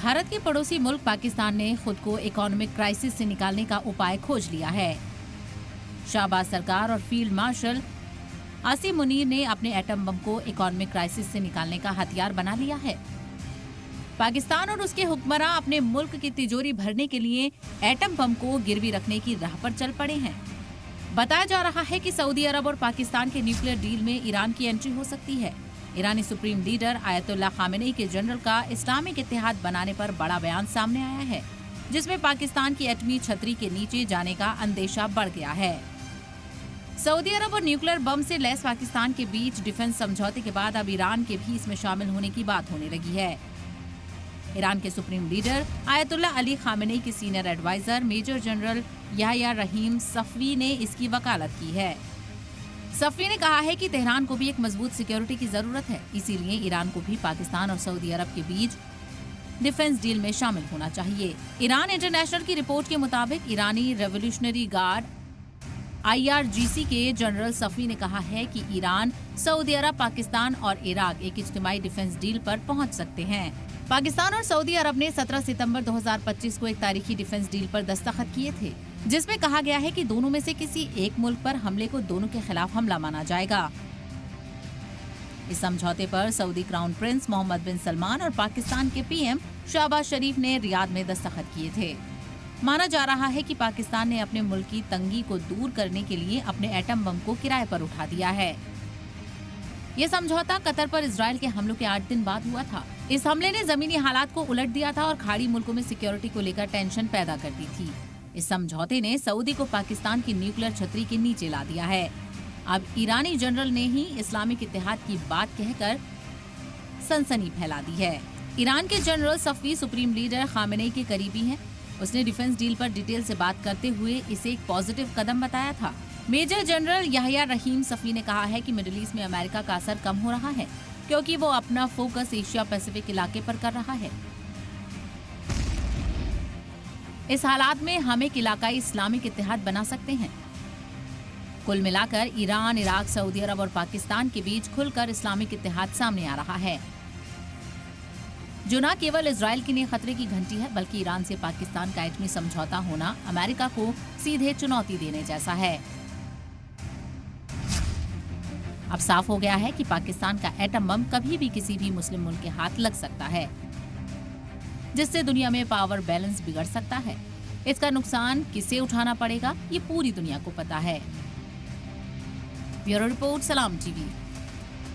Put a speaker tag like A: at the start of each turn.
A: भारत के पड़ोसी मुल्क पाकिस्तान ने खुद को इकोनॉमिक क्राइसिस से निकालने का उपाय खोज लिया है। शाहबाज सरकार और फील्ड मार्शल आसिम मुनीर ने अपने एटम बम को इकोनॉमिक क्राइसिस से निकालने का हथियार बना लिया है। पाकिस्तान और उसके हुक्मरान अपने मुल्क की तिजोरी भरने के लिए एटम बम को गिरवी रखने की राह पर चल पड़े हैं। बताया जा रहा है कि सऊदी अरब और पाकिस्तान के न्यूक्लियर डील में ईरान की एंट्री हो सकती है। ईरानी सुप्रीम लीडर आयतुल्लाह खामेनेई के जनरल का इस्लामिक इत्तेहाद बनाने पर बड़ा बयान सामने आया है, जिसमें पाकिस्तान की एटमी छतरी के नीचे जाने का अंदेशा बढ़ गया है। सऊदी अरब और न्यूक्लियर बम से लैस पाकिस्तान के बीच डिफेंस समझौते के बाद अब ईरान के भी इसमें शामिल होने की बात होने लगी है। ईरान के supreme leader Ayatollah Ali Khamenei के senior adviser major general Yahya Rahim Safavi ने इसकी वकालत की है। सफवी ने कहा है कि तेहरान को भी एक मजबूत सिक्योरिटी की जरूरत है, इसीलिए ईरान को भी पाकिस्तान और सऊदी अरब के बीच डिफेंस डील में शामिल होना चाहिए। ईरान इंटरनेशनल की रिपोर्ट के मुताबिक ईरानी रेवोल्यूशनरी गार्ड IRGC के जनरल सफवी ने कहा है कि ईरान, सऊदी अरब, पाकिस्तान और इराक एक इज्तिमाई डिफेंस डील पर पहुंच सकते हैं। पाकिस्तान और सऊदी अरब ने 17 सितंबर 2025 को एक तारीखी डिफेंस डील पर दस्तखत किए थे, जिसमें कहा गया है कि दोनों में से किसी एक मुल्क पर हमले को दोनों के खिलाफ हमला माना जाएगा। इस समझौते पर सऊदी क्राउन प्रिंस मोहम्मद बिन सलमान और पाकिस्तान के PM शहबाज शरीफ ने रियाद में दस्तखत किए थे। माना जा रहा है कि पाकिस्तान ने अपने मुल्क की तंगी को दूर करने के लिए अपने एटम बम को किराए पर उठा दिया है। ये समझौता कतर पर इजराइल के हमलों के 8 दिन बाद हुआ था। इस हमले ने जमीनी हालात को उलट दिया था और खाड़ी मुल्कों में सिक्योरिटी को लेकर टेंशन पैदा कर दी थी। इस समझौते ने सऊदी को पाकिस्तान की न्यूक्लियर छतरी के नीचे ला दिया है। अब ईरानी जनरल ने ही इस्लामिक इत्तेहाद की बात कहकर सनसनी फैला दी है। ईरान के general Safavi supreme leader Khamenei के करीबी हैं। उसने डिफेंस डील पर डिटेल से बात करते हुए इसे एक पॉजिटिव कदम बताया था। Major general Yahya Rahim Safavi ने कहा है कि मिडिल ईस्ट में अमेरिका का असर कम हो रहा है, क्योंकि वो अपना फोकस एशिया पैसिफिक इलाके पर कर रहा है। इस हालात में हम एक इलाकाई इस्लामिक इत्तेहाद बना सकते हैं। कुल मिलाकर ईरान, इराक, सऊदी अरब और पाकिस्तान के बीच खुलकर इस्लामिक इत्तेहाद सामने आ रहा है, जो न केवल इजराइल के लिए खतरे की घंटी है, बल्कि ईरान से पाकिस्तान का एटमी समझौता होना अमेरिका को सीधे चुनौती देने जैसा है। अब साफ हो गया है कि पाकिस्तान का एटम बम कभी भी किसी भी मुस्लिम मुल्क के हाथ लग सकता है, जिससे दुनिया में पावर बैलेंस बिगड़ सकता है। इसका नुकसान किसे उठाना पड़ेगा, ये पूरी दुनिया को पता है। ब्यूरो रिपोर्ट, सलाम TV।